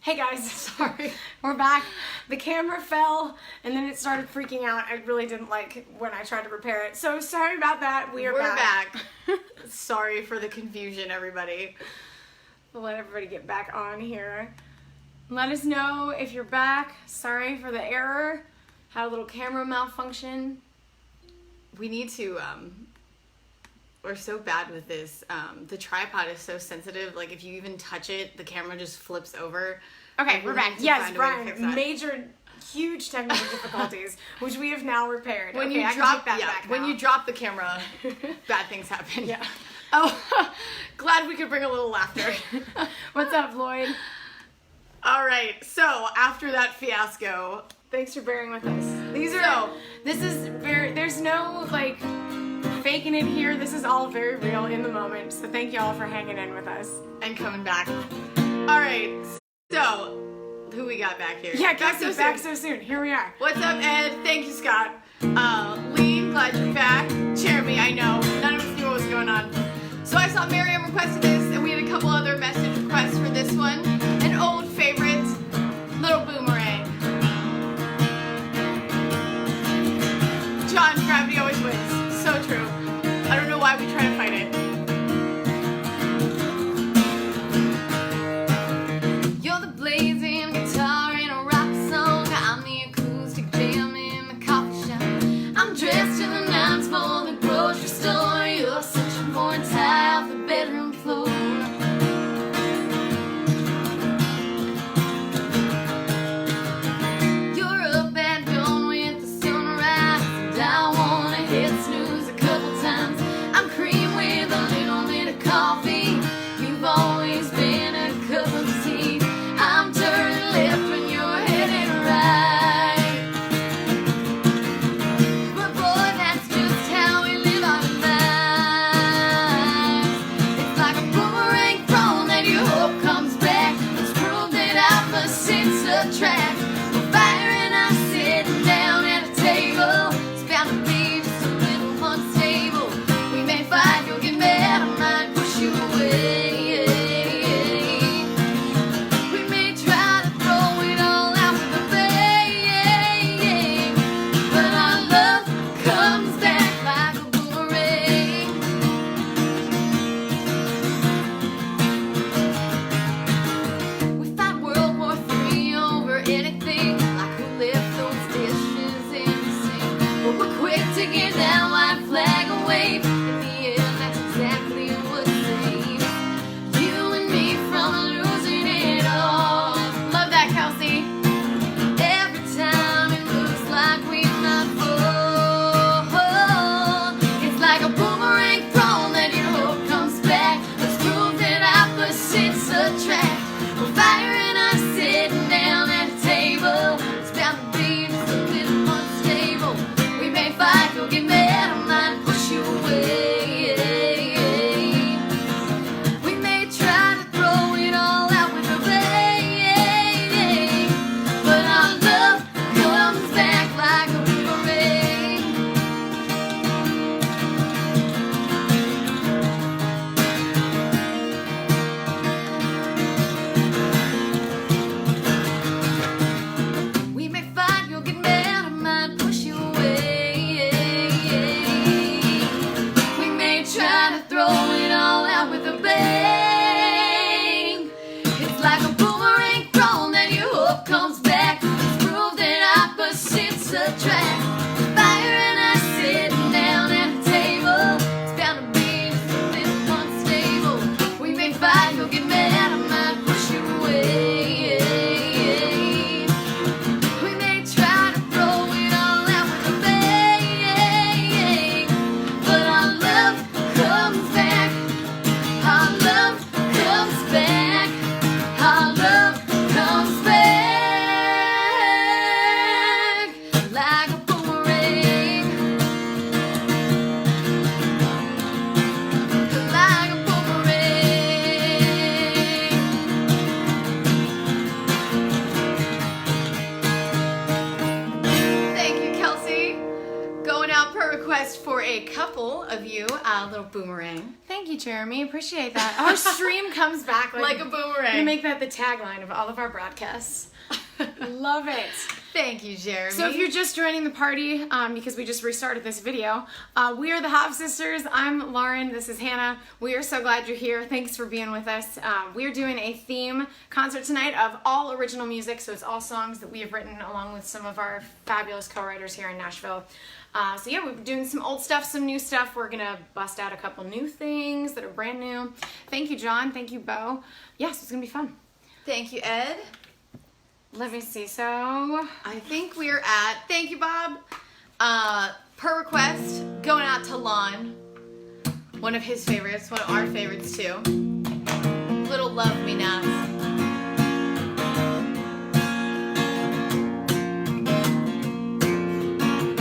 Hey guys, sorry. We're back. The camera fell and then it started freaking out. I really didn't like when I tried to repair it. So sorry about that. We're back. Sorry for the confusion, everybody. We'll let everybody get back on here. Let us know if you're back. Sorry for the error. Had a little camera malfunction. We need to, we're so bad with this. The tripod is so sensitive. Like if you even touch it, the camera just flips over. Okay, we're back. Yes, Brian, major, huge technical difficulties, which we have now repaired. When okay, you drop the camera, bad things happen. Yeah. Oh, glad we could bring a little laughter. What's up, Lloyd? All right, so after that fiasco, thanks for bearing with us. There's no like faking it here. This is all very real in the moment. So thank y'all for hanging in with us and coming back. All right. So, who we got back here? Yeah, back so soon. Here we are. What's up, Ed? Thank you, Scott. Lean, glad you're back. Jeremy, I know. None of us knew what was going on. So I saw Miriam requested this, and we had a couple other message requests for this one. An old favorite, Little Boomerang. John, gravity always wins. So true. I don't know why we try to fight it. Dressed in the nines for the grocery store. You're searching for a tie off the bedroom floor. You're up at dawn with the sunrise, and I wanna hit snooze a couple times. I'm cream with a little bit of coffee. You've always been a cup of tea. I'm turning left when you're headed right. Track. We're firing us sitting down at a table. It's bound to be just a little unstable. We may fight, you'll get mad, I might push you away. We may try to throw it all out with a bang, but our love comes back like a boomerang. We fight World War III over anything, like who left those dishes in the sink. But we're quick to get that white flag away. In the end, that's exactly what saves you and me from losing it all. Love that, Kelsey. Every time it looks like we might fall, it's like a boomerang thrown that your hope comes back. Let's prove that opposites attract. We're firing us sitting down at a table. It's bound to be just a little unstable. We may fight, you'll get mad, I might push you away. We may try to throw it all out with a bang, but our love comes back like a boomerang. a little boomerang. Thank you, Jeremy. Appreciate that. Our stream comes back Like a I'm boomerang. gonna make that the tagline of all of our broadcasts. Love it. Thank you, Jeremy. So if you're just joining the party, because we just restarted this video, we are the Hop Sisters. I'm Lauren. This is Hannah. We are so glad you're here. Thanks for being with us. We're doing a theme concert tonight of all original music, so it's all songs that we have written along with some of our fabulous co-writers here in Nashville. So yeah, we're doing some old stuff, some new stuff. We're gonna bust out a couple new things that are brand new. Thank you, John. Thank you, Bo. Yes, it's gonna be fun. Thank you, Ed. Let me see. So I think we're at, thank you, Bob. Per request, going out to Lon. One of his favorites, one of our favorites too. Little Love Me Not.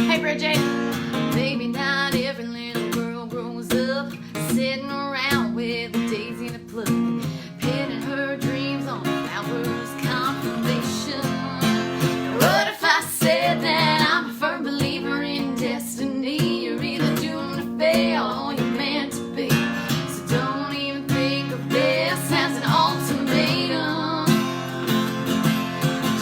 hey, Bridget. Maybe not every little girl grows up sitting around with a daisy in a plug, pinning her dreams on flowers confirmation. What if I said that I'm a firm believer in destiny? You're either doomed to fail or you're meant to be. So don't even think of this as an ultimatum.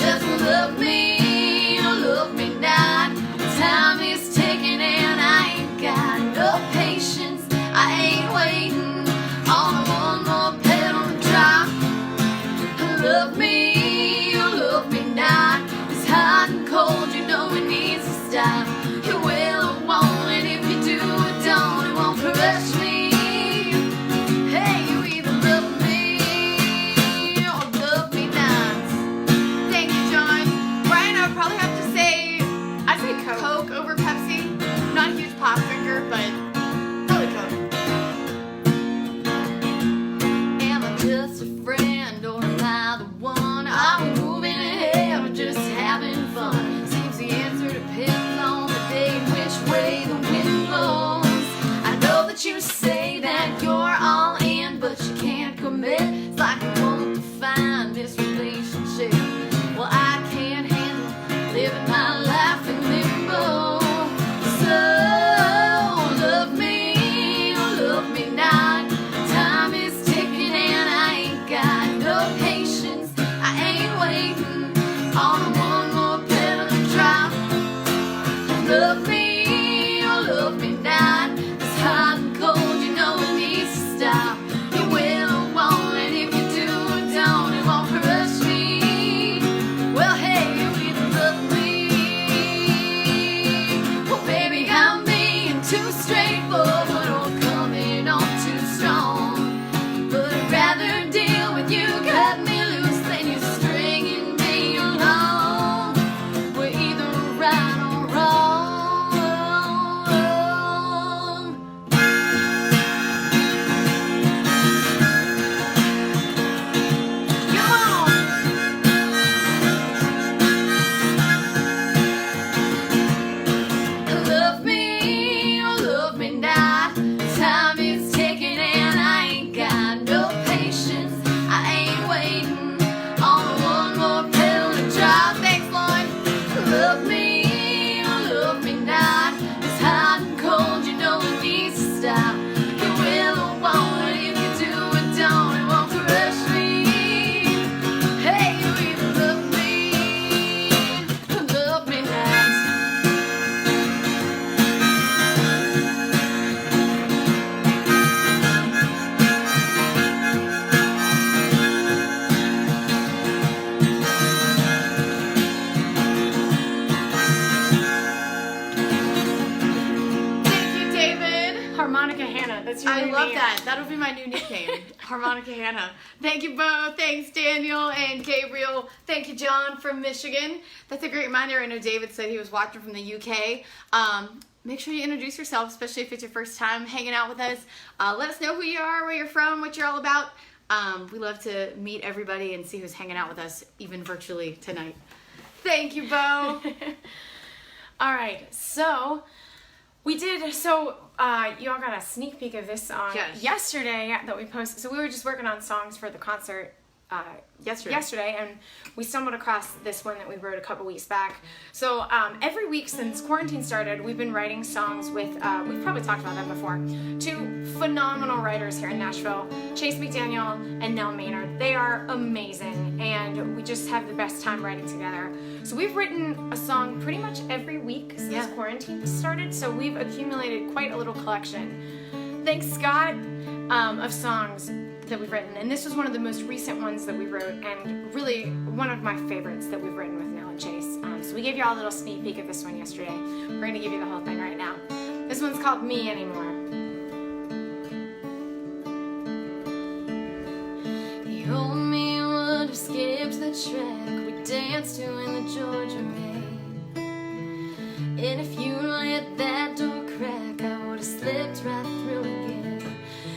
Just love me or love me not. Time is ticking and I ain't got no patience. I ain't waiting on one more pedal to drop. Love me or love me not. It's hot and cold, you know it needs to stop. You will or won't, and if you do or don't, it won't crush me. Hey, you either love me or love me not. Thank you, John. Brian, I would probably have to say I'd say Coke. Coke over Pepsi. Not a huge pop drinker, but probably Coke. Am I just a friend or am I the one? Are we moving ahead or just having fun? Seems the answer depends on the day and which way the wind blows. I know that you say that you're all in, but you can't commit. It's like you won't define this relationship. Well, I can't handle living my life in limbo. So love me or love me not. Time is ticking and I ain't got no patience. I ain't waiting on one more pedal to drop. Love me or love me not. It's hot and cold, you know it needs to stop. You will or won't, and if you do or don't, it won't crush me. Well, hey, you either love me. Well, baby, I'm being too straightforward or coming on too strong. But I'd rather deal with you, cut me loose, than you stringing me along. We're either right or wrong. Come on! Love me or love me not. Time is ticking and I ain't got no patience. I ain't waiting on one more pill to drop. Thanks, Lon. Love me or love me not. It's hot and cold, you know it needs to stop. You will or won't, and if you do or don't, it won't crush me. Hey, you either love me or love me not. Thank you, David. Harmonica Hannah. That's your I new love name. that. That'll be my new nickname. Harmonica Hannah. Thank you, Bo. Thanks, Daniel and Gabriel. Thank you, John from Michigan. That's a great reminder. I know David said he was watching from the UK. Make sure you introduce yourself, especially if it's your first time hanging out with us. Let us know who you are, where you're from, what you're all about. We love to meet everybody and see who's hanging out with us, even virtually tonight. Thank you, Bo. All right, so we did. So you all got a sneak peek of this song Yes. yesterday that we posted. So we were just working on songs for the concert yesterday, and we stumbled across this one that we wrote a couple weeks back. So every week since quarantine started, we've been writing songs with, we've probably talked about them before, two phenomenal writers here in Nashville, Chase McDaniel and Nell Maynard. They are amazing, and we just have the best time writing together. So we've written a song pretty much every week since quarantine started, so we've accumulated quite a little collection. Thanks, Scott, of songs that we've written, and this was one of the most recent ones that we wrote, and really one of my favorites that we've written with Nell and Chase. So we gave you all a little sneak peek of this one yesterday. We're going to give you the whole thing right now. This one's called Me Anymore. The old me would have skipped the track we danced to in the Georgia rain. And if you let that door crack, I would have slipped right through again.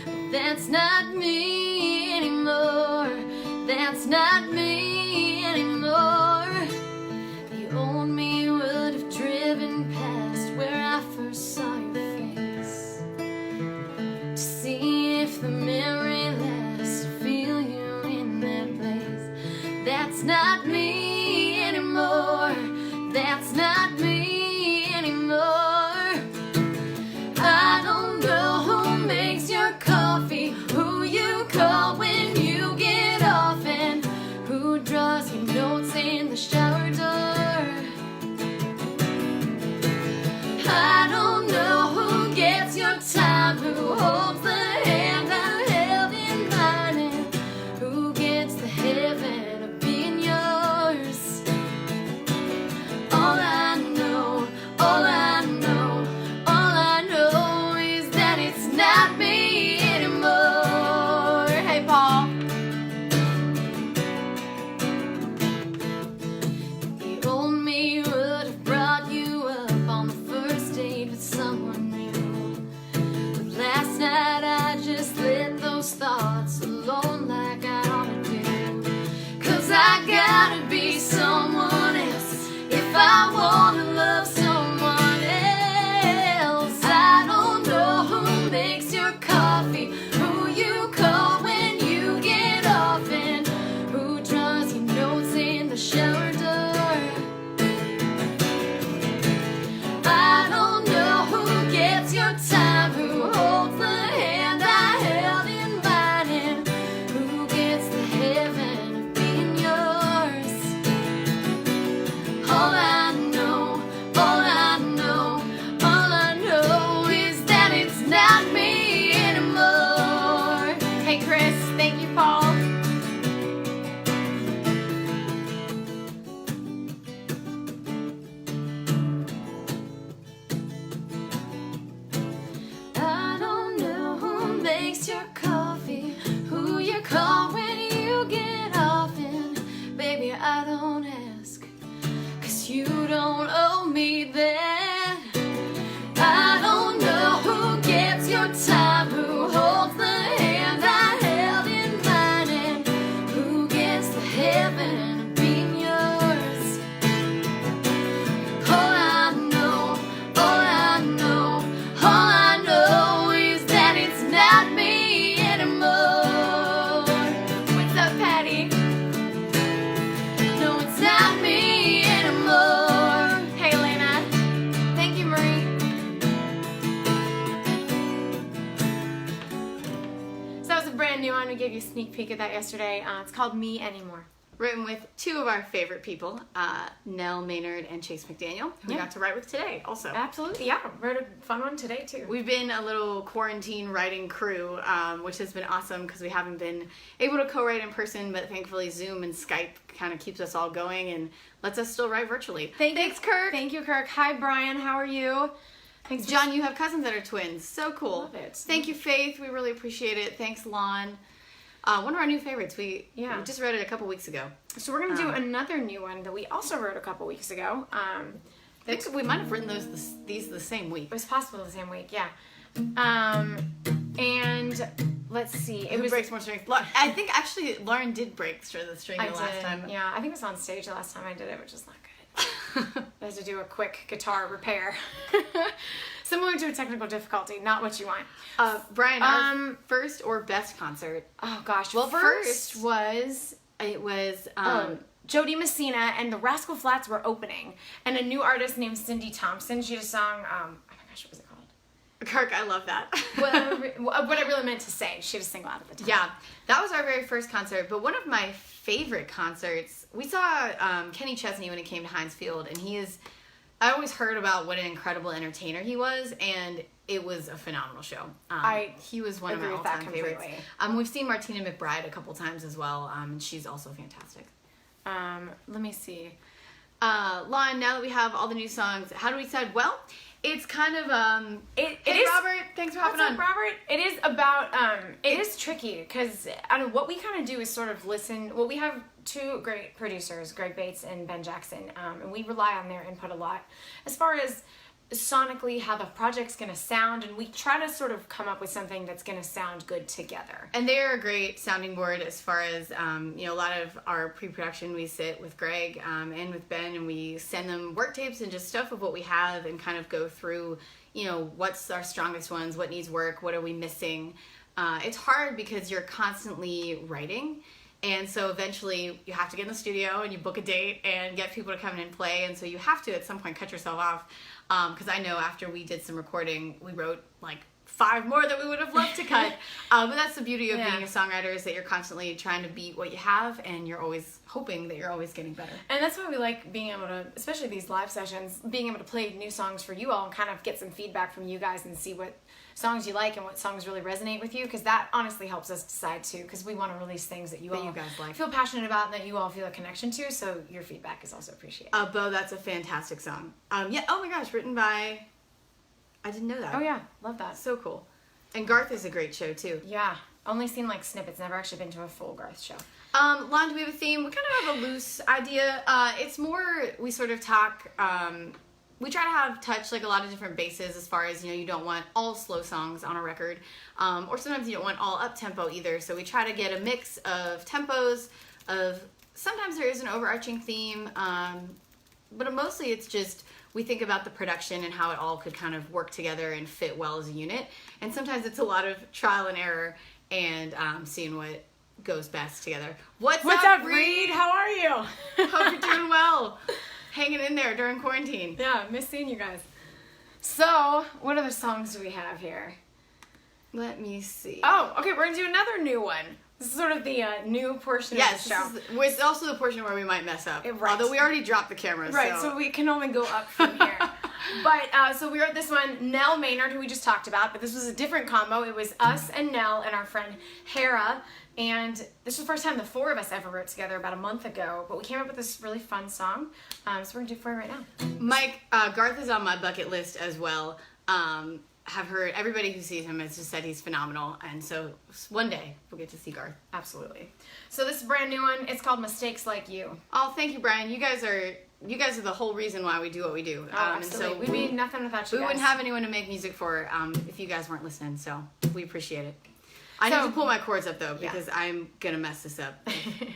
But that's not me anymore. That's not me anymore. The old me would have driven past where I first saw your face, to see if the memory lasts, to feel you in that place. That's not me anymore. That's not me anymore. I don't know who makes your coffee, who you call when you get off, and who draws your notes in the shower door. I don't know who gets your time, who holds the hand I held in mine, and who gets the heaven of being yours. All I know, all I know, all I know is that it's not me anymore. Hey, Paul. The old me would have brought you up on the first date with someone new. But last night I just let those thoughts alone like I ought to do. 'Cause I gotta be someone else if I wanna love someone else. I don't know who makes your coffee, who you call when you get off, and who draws your notes in the shower door. I don't know who gets your time, who holds the hand I held in mine, and who gets the heaven of being yours. All I know, all I know, all I know is that it's not me anymore. Hey, Chris. Thank you, Paul. I don't know who makes your coffee, who you call when you get off, and baby, I don't ask, 'cause you don't owe me that. I don't know who gets your time, who holds the hand I held in mine, and who gets the heaven of being yours. All I know, all I know, all I know is that it's not me anymore. What's up, Patty? No, it's not me anymore. Hey, Elena. Thank you, Marie. So that was a brand new one. We gave you a sneak peek of that yesterday. It's called Me Anymore. Written with two of our favorite people, Nell Maynard and Chase McDaniel, who we Yeah. got to write with today also. Absolutely, yeah. Wrote a fun one today, too. We've been a little quarantine writing crew, which has been awesome because we haven't been able to co-write in person, but thankfully Zoom and Skype kind of keeps us all going and lets us still write virtually. Thanks, Kirk. Thank you, Kirk. Hi, Brian. How are you? Thanks, John, you have cousins that are twins. So cool. Love it. Thank you, Faith. We really appreciate it. Thanks, Lon. One of our new favorites. We just wrote it a couple weeks ago. So we're going to do another new one that we also wrote a couple weeks ago. I think we might have written these the same week. It was possible the same week, yeah. And let's see. Who breaks more strings? I think actually Lauren did break the string I the last did. time. Yeah, I think it was on stage the last time I did it, which is not good. I had to do a quick guitar repair. Similar to a technical difficulty, not what you want. Brian, our first or best concert? Oh gosh. Well, first first was It was Jody Messina and the Rascal Flatts were opening, and a new artist named Cindy Thompson. She had a song. Oh my gosh, what was it called? Kirk, I love that. What I really meant to say. She had a single out at the time. Yeah, that was our very first concert. But one of my favorite concerts, we saw Kenny Chesney when he came to Heinz Field, and I always heard about what an incredible entertainer he was, and it was a phenomenal show. He was one of my all-time favorites. We've seen Martina McBride a couple times as well, and she's also fantastic. Let me see. Lon, now that we have all the new songs, how do we decide? Well, it's kind of It hey, is, Robert, thanks for hopping what's on. up, Robert? It is about it is tricky because what we kind of do is sort of listen. Well, we have two great producers, Greg Bates and Ben Jackson, and we rely on their input a lot as far as sonically how the project's going to sound, and we try to sort of come up with something that's going to sound good together. And they're a great sounding board as far as, a lot of our pre-production, we sit with Greg and with Ben, and we send them work tapes and just stuff of what we have and kind of go through, what's our strongest ones, what needs work, what are we missing. It's hard because you're constantly writing. And so eventually you have to get in the studio and you book a date and get people to come in and play. And so you have to at some point cut yourself off. Because I know after we did some recording, we wrote like 5 more that we would have loved to cut. But that's the beauty of being a songwriter, is that you're constantly trying to beat what you have, and you're always hoping that you're always getting better. And that's why we like being able to, especially these live sessions, being able to play new songs for you all and kind of get some feedback from you guys and see what songs you like and what songs really resonate with you, because that honestly helps us decide too, because we want to release things that you guys like, feel passionate about, and that you all feel a connection to, so your feedback is also appreciated. Bo, that's a fantastic song. Oh my gosh, written by, I didn't know that. Oh yeah, love that. So cool. And Garth is a great show too. Yeah, only seen like snippets, never actually been to a full Garth show. Lon, do we have a theme? We kind of have a loose idea. It's more, we sort of talk, we try to touch like a lot of different bases as far as, you don't want all slow songs on a record, or sometimes you don't want all up-tempo either. So we try to get a mix of tempos, sometimes there is an overarching theme, but mostly it's just, we think about the production and how it all could kind of work together and fit well as a unit. And sometimes it's a lot of trial and error and seeing what goes best together. What's up, Reed? How are you? Hope you're doing well. Hanging in there during quarantine. Yeah, miss seeing you guys. So, what other songs do we have here? Let me see. Oh, okay, we're gonna do another new one. This is sort of the new portion of the show. It's also the portion where we might mess up. Right. Although we already dropped the camera. Right, so we can only go up from here. But, so we wrote this one, Nell Maynard, who we just talked about, but this was a different combo. It was us and Nell and our friend Hera. And this was the first time the 4 of us ever wrote together about a month ago. But we came up with this really fun song. So we're going to do it for you right now. Mike, Garth is on my bucket list as well. Have heard, everybody who sees him has just said he's phenomenal. And so one day we'll get to see Garth. Absolutely. So this is a brand new one. It's called Mistakes Like You. Oh, thank you, Brian. You guys are the whole reason why we do what we do. Oh, absolutely. And so we'd be nothing without you guys. We wouldn't have anyone to make music for if you guys weren't listening. So we appreciate it. I need to pull my chords up, though, because I'm going to mess this up.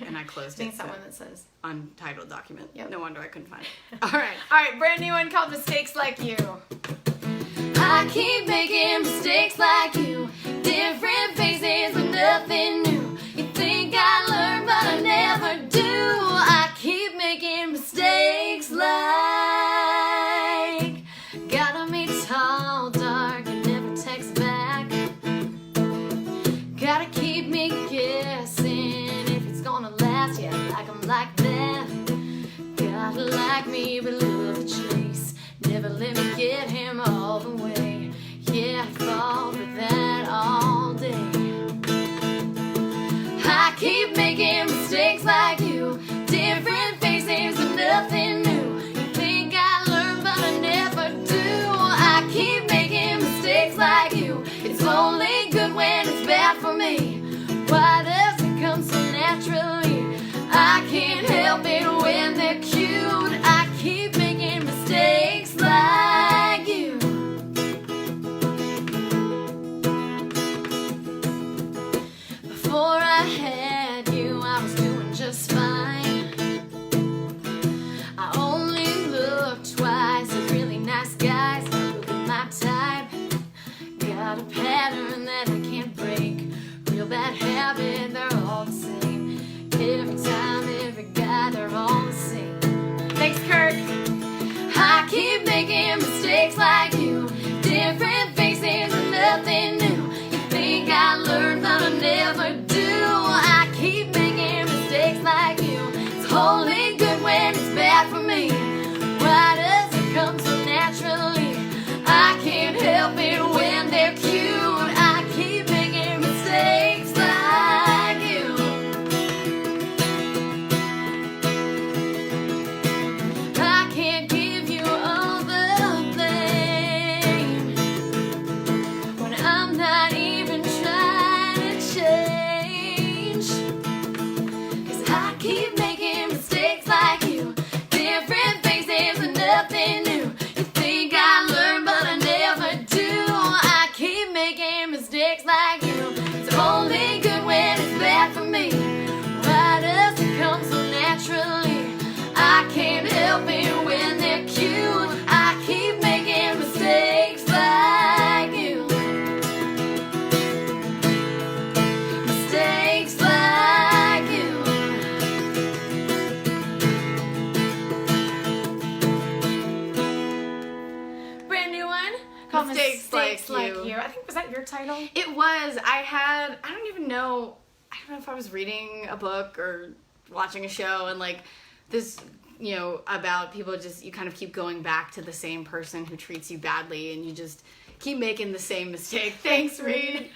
And I closed it. Someone that says untitled document. Yep. No wonder I couldn't find it. All right. All right, brand new one called Mistakes Like You. I keep making mistakes like you, different faces but nothing new. You think I learn, but I never do. I keep making mistakes like gotta be tall, dark, and never text back. Gotta keep me guessing if it's gonna last. Yeah, like I'm like that. Gotta like me, but love the chase. Never let me get him all the way. Yeah, I fall for that all day. I keep making mistakes like you, different faces but nothing new. You think I learn, but I never do. I keep making mistakes like you. It's only good when it's bad for me. Why does it come so naturally? I can't help it when they're cute. I keep making mistakes like you. Before I had you, I was doing just fine. keep making mistakes like you. Different faces and nothing new. You think I learned, but I never do. I keep making mistakes like you. It's only good when it's bad for me. Why does it come so naturally? I can't help it when they're cute. I keep making mistakes like you. I can't give you all the blame when I'm not even trying to change. 'Cause I keep making mistakes like you. Different faces and nothing new. You think I learned, but I never do. I keep making mistakes like you. It's only good when it's bad for me. Why does it come so naturally? I can't help it when they're cute. I keep making mistakes like you. Mistakes like you. Brand new one called Mistakes Like You. I think, was that your title? It was. I don't even know. I don't know if I was reading a book or watching a show, and like this, you know, about people just, you kind of keep going back to the same person who treats you badly, and you just keep making the same mistake. Thanks, Reed.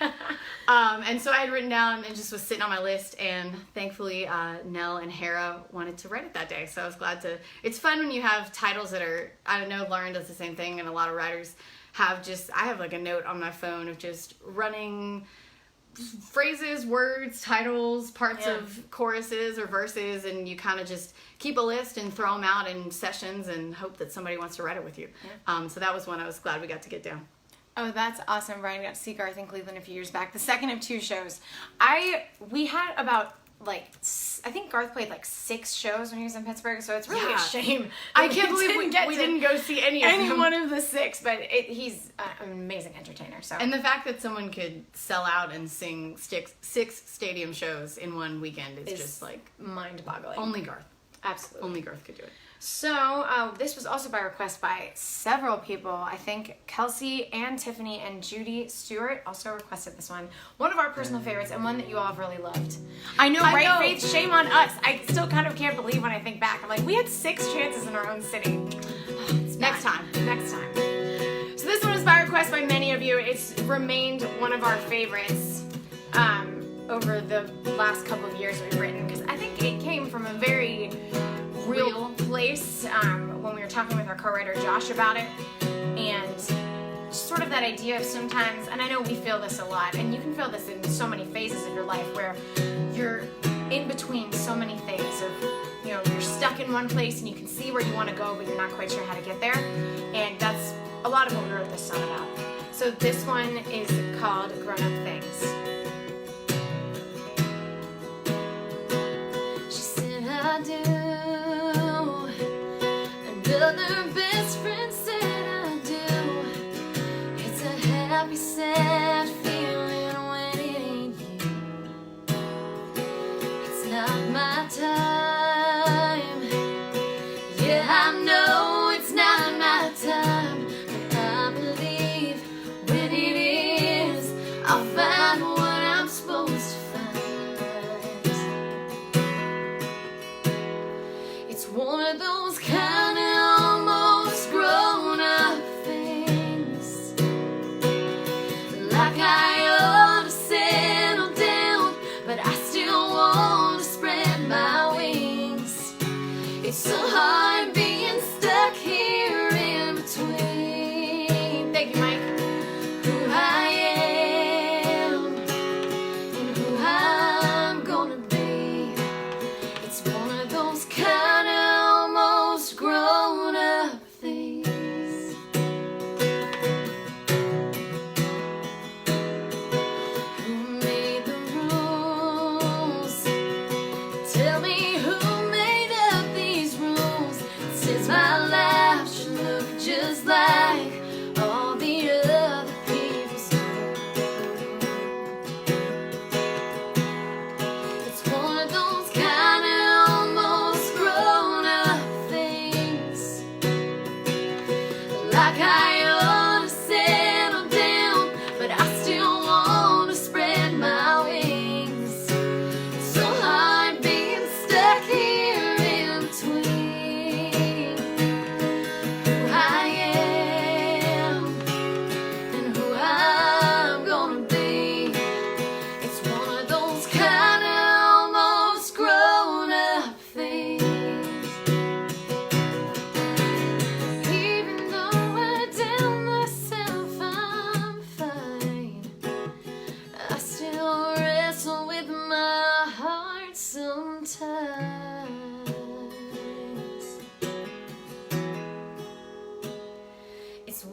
And so I had written down and just was sitting on my list, and thankfully Nell and Hera wanted to write it that day, so I was glad to. It's fun when you have titles that are, I don't know, Lauren does the same thing, and a lot of writers have just, I have like a note on my phone of just running phrases, words, titles, parts of choruses or verses, and you kind of just keep a list and throw them out in sessions and hope that somebody wants to write it with you. So that was one I was glad we got to get down. Oh, that's awesome. Ryan got to see Garth in Cleveland a few years back. The second of 2 shows. We had about, like, I think Garth played like 6 shows when he was in Pittsburgh, so it's really a shame. I can't believe we didn't go see any of one of the 6, but he's an amazing entertainer. So. And the fact that someone could sell out and sing 6 stadium shows in one weekend is just like mind-boggling. only Garth. Absolutely. Only Garth could do it. So, this was also by request by several people. I think Kelsey and Tiffany and Judy Stewart also requested this one. One of our personal favorites, and one that you all have really loved. I know, right, Faith? Shame on us. I still kind of can't believe when I think back. I'm like, we had 6 chances in our own city. Next time. So this one was by request by many of you. It's remained one of our favorites over the last couple of years we've written, because I think it came from a very real place when we were talking with our co-writer Josh about it, and sort of that idea of sometimes, and I know we feel this a lot, and you can feel this in so many phases of your life where you're in between so many things of, you know, you're stuck in one place and you can see where you want to go but you're not quite sure how to get there, and that's a lot of what we wrote this song about. So this one is called Grown Up Things. She said I do. Another best friend said I do. It's a happy, sad feeling when it ain't you. It's not my time. Yeah, I know it's not my time, but I believe when it is, I'll find what I'm supposed to find. It's one of those kind of almost grown up things, like I ought to settle down, but I still want to spread my wings. It's so hard being stuck here in between. Thank you, Mike. Who I am and who I'm gonna be. It's one of those kind of almost grown up things. Who made the rules? Tell me who made up these rules.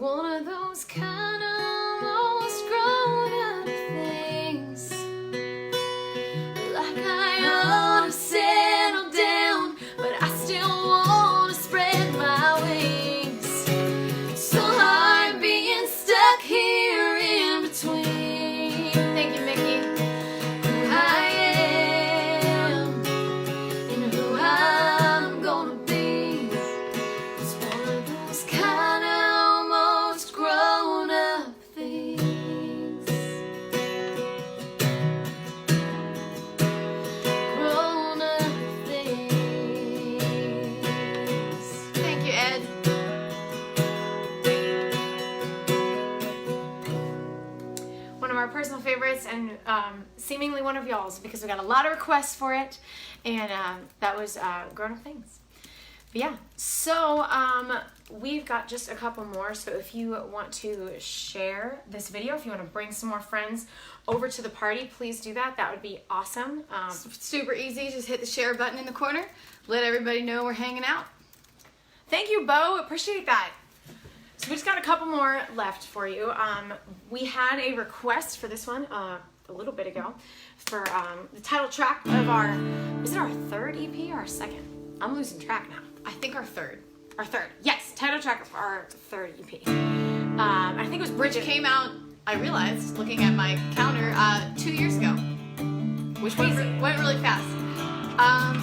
one of those kind of almost grown up things. Like I ought to settle down, but I still want to spread my wings. So hard being stuck here in between. Thank you, Mickey. Who I am and who I'm gonna be. It's one of those kind of almost grown up things. Grown up things. Thank you, Ed. One of our personal favorites, and seemingly one of y'all's, because we got a lot of requests for it, and that was Grown Up Things. But yeah, so we've got just a couple more, so if you want to share this video, if you want to bring some more friends over to the party, please do that. That would be awesome. Super easy. Just hit the share button in the corner. Let everybody know we're hanging out. Thank you, Bo. Appreciate that. So we just got a couple more left for you. We had a request for this one a little bit ago for the title track of our, is it our third EP or our second? I'm losing track now. I think our third. Our third. Yes, title track of our third EP. I think it was Bridget. Came out, I realized, looking at my calendar, 2 years ago. Which went really fast.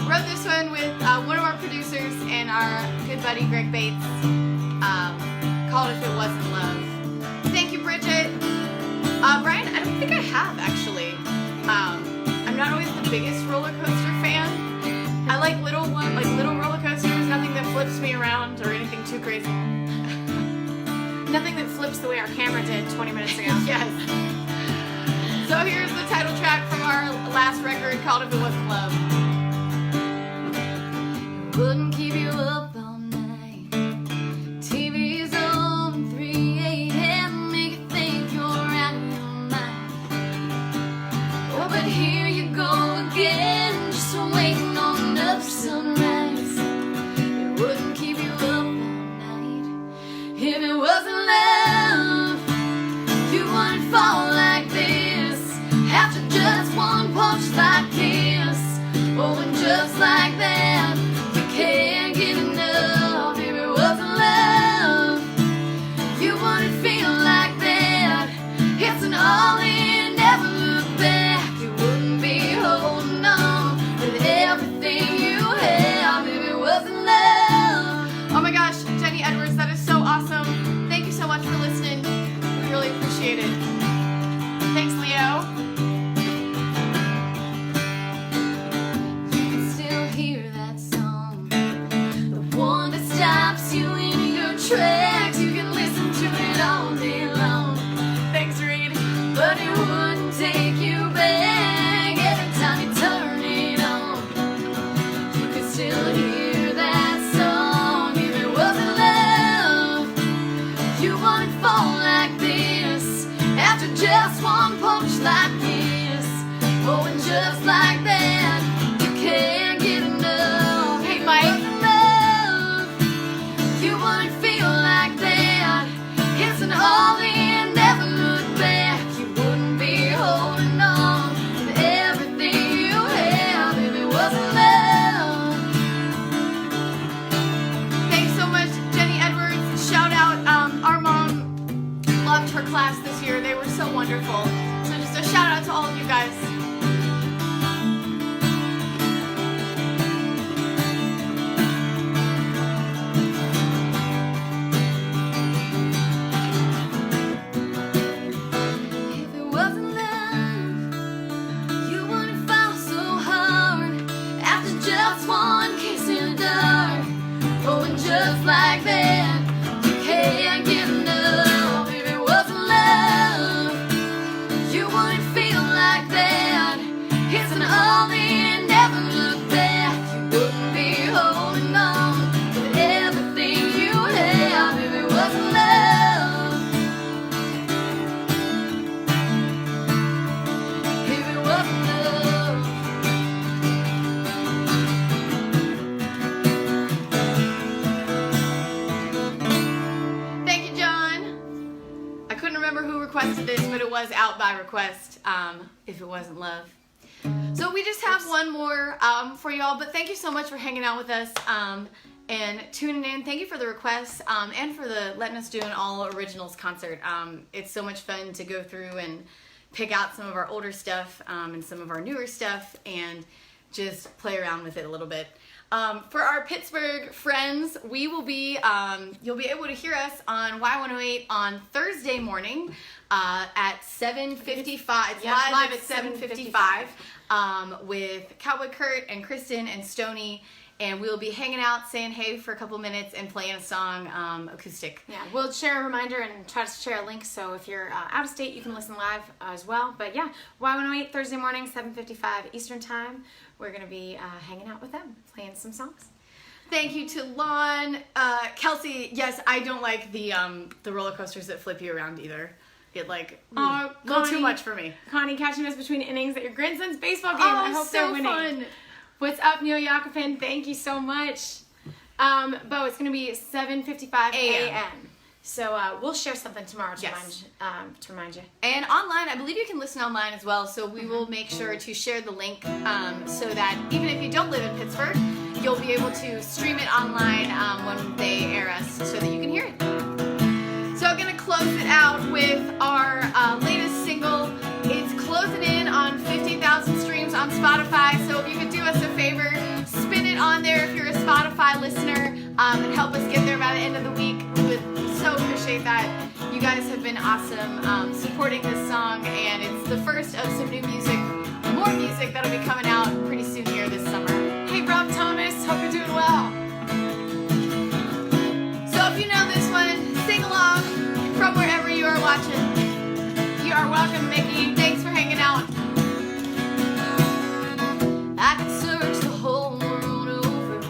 Wrote this one with one of our producers and our good buddy Greg Bates. Called If It Wasn't Love. Thank you, Bridget. Brian, I don't think I have, actually. I'm not always the biggest roller coaster fan. I like little roller coasters, nothing that flips me around or anything too crazy. Nothing that flips the way our camera did 20 minutes ago. Yes. So here's the title track from our last record called If It Wasn't Love. Wouldn't keep you up all night. TV's on 3 a.m. Make you think you're out of your mind. Oh, but here you go again, just waiting on another sunrise. It wouldn't keep you up all night. If it wasn't love, you wouldn't fall like this. After just one punch like this, oh, and just like that. Can't get enough. If it wasn't love, you wouldn't feel like that. It's an all-in, never look back. You wouldn't be holding on with everything you have. If it wasn't love. Oh my gosh, Jenny Edwards, that is so awesome. Thank you so much for listening. We really appreciate it. Thanks, Leo. You can still hear that song, the one that stops you in your tracks. You can listen to it all day long. Thanks, Reed. But it wouldn't take you back every time you turn it on. You could still hear that song. If it wasn't love, you wouldn't fall like this. After just one punch like this, oh, and just like that, you can't get enough. Hey, Mike. If it wasn't love, you wouldn't feel like that. It's an all-in, never look back. You wouldn't be holding on to everything you have if it wasn't love. Thanks so much, Jenny Edwards. Shout out, our mom loved her class this year. They were so wonderful. So just a shout out to all of you guys. If it wasn't love, you wouldn't fall so hard after just one kiss in the dark. Oh, and just like that, you can't get enough. If it wasn't love, requested this, but it was out by request, if it wasn't love. So we just have one more for y'all, but thank you so much for hanging out with us and tuning in. Thank you for the requests and for letting us do an all originals concert. It's so much fun to go through and pick out some of our older stuff and some of our newer stuff and just play around with it a little bit. For our Pittsburgh friends, we will be, you'll be able to hear us on Y108 on Thursday morning at 7:55. It's live at 7:55 with Cowboy Kurt and Kristen and Stoney. And we'll be hanging out, saying hey for a couple minutes, and playing a song acoustic. Yeah, we'll share a reminder and try to share a link, so if you're out of state, you can listen live as well. But yeah, Y108 Thursday morning, 7:55 Eastern Time. We're going to be hanging out with them, playing some songs. Thank you to Lon. Kelsey, yes, I don't like the roller coasters that flip you around either. It a little too much for me. Connie catching us between innings at your grandson's baseball game. Oh, I hope so they're winning. fun. What's up, Neil Yakupin? Thank you so much. Bo, it's going to be 7:55 a.m. So we'll share something tomorrow to remind you. And online, I believe you can listen online as well, so we will make sure to share the link so that even if you don't live in Pittsburgh, you'll be able to stream it online when they air us so that you can hear it. So I'm going to close it out with our latest single. It's closing in on 50,000 streams on Spotify, so if you could do us a favor, spin it on there if you're a Spotify listener and help us get there by the end of the week. We would so appreciate that. You guys have been awesome supporting this song, and it's the first of some new music, more music that'll be coming out pretty soon here this summer. Hey, Rob Thomas, hope you're doing well. So if you know this one, sing along from wherever you are watching. You are welcome, Mickey. Thanks for hanging out. I could search the whole world over,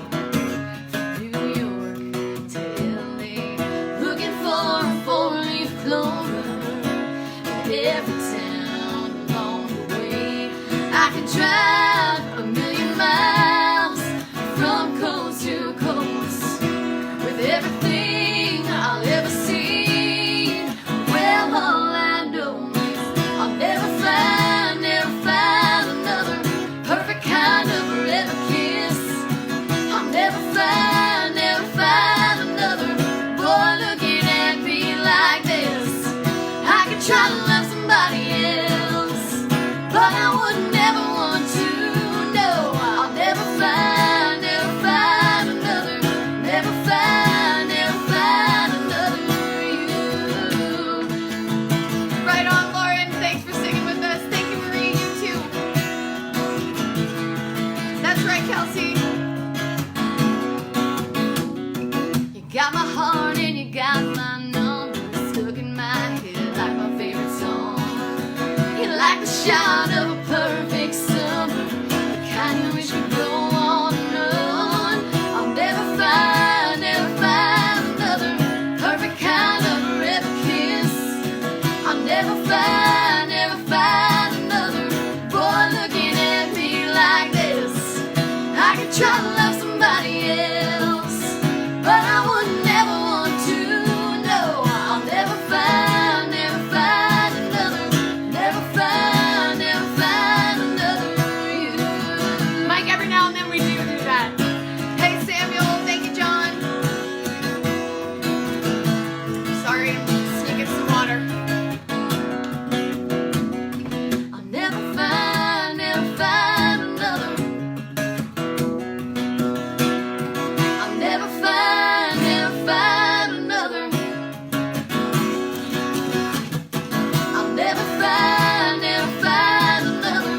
from New York to LA, looking for a four-leaf clover in every town along the way. I could drive 1,000,000 miles from coast to coast with everything I'll ever see. Well, all I know is I'll never find another perfect kind of forever kiss. I'll never find another boy looking at me like this. I could try to love somebody else, but I would never want to. No, I'll never find another, never find another you. Right on, Lauren. Thanks for singing with us. Thank you, Marie. You too. That's right, Kelsey. You got my heart and you got my number stuck in my head like my favorite song. You like the shot of a perfect summer, the kind you wish could go on and on. I'll never find another perfect kind of forever kiss. I'll never find another boy looking at me like this. I could try to love somebody else, but I would never want to. No, I'll never find another, never find another you. Mike, every now and then we do that. Hey, Samuel. Thank you, John. Sorry, I'm sneaking some water. I'll never find another. I'll never find another. I'll never find another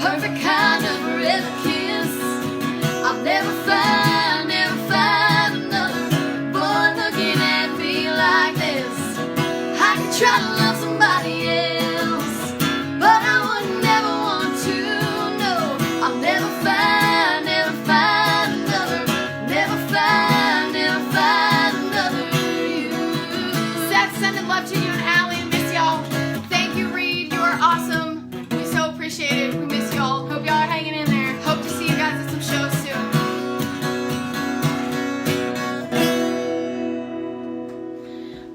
perfect kind of forever kiss. I'll never find another boy looking at me like this. I could try to love somebody else, but I would never want to. No, I'll never find another, never find another you. Seth, sending love to you and Allie. Miss y'all. Thank you, Reed. You are awesome. We so appreciate it. We miss y'all. Hope y'all are hanging in there. Hope to see you guys at some shows soon.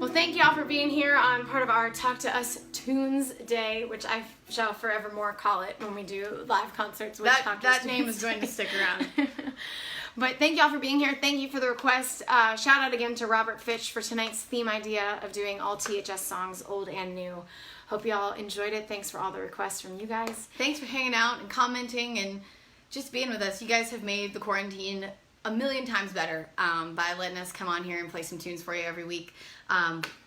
Well, thank y'all for being here on part of our Talk to Us Tunes Day, which I shall forevermore call it when we do live concerts with Dr. That name Tunes. is going to stick around. But thank y'all for being here. Thank you for the request. Shout out again to Robert Fitch for tonight's theme idea of doing all THS songs, old and new. Hope y'all enjoyed it. Thanks for all the requests from you guys. Thanks for hanging out and commenting and just being with us. You guys have made the quarantine a million times better by letting us come on here and play some tunes for you every week.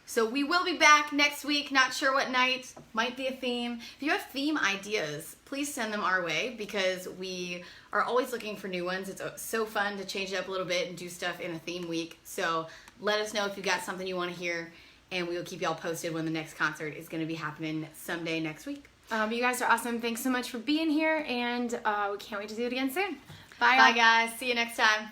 So we will be back next week. Not sure what night. Might be a theme. If you have theme ideas, please send them our way because we are always looking for new ones. It's so fun to change it up a little bit and do stuff in a theme week. So let us know if you got something you want to hear, and we will keep y'all posted when the next concert is going to be happening someday next week. You guys are awesome. Thanks so much for being here, and we can't wait to do it again soon. Bye, Bye, y'all. guys. See you next time.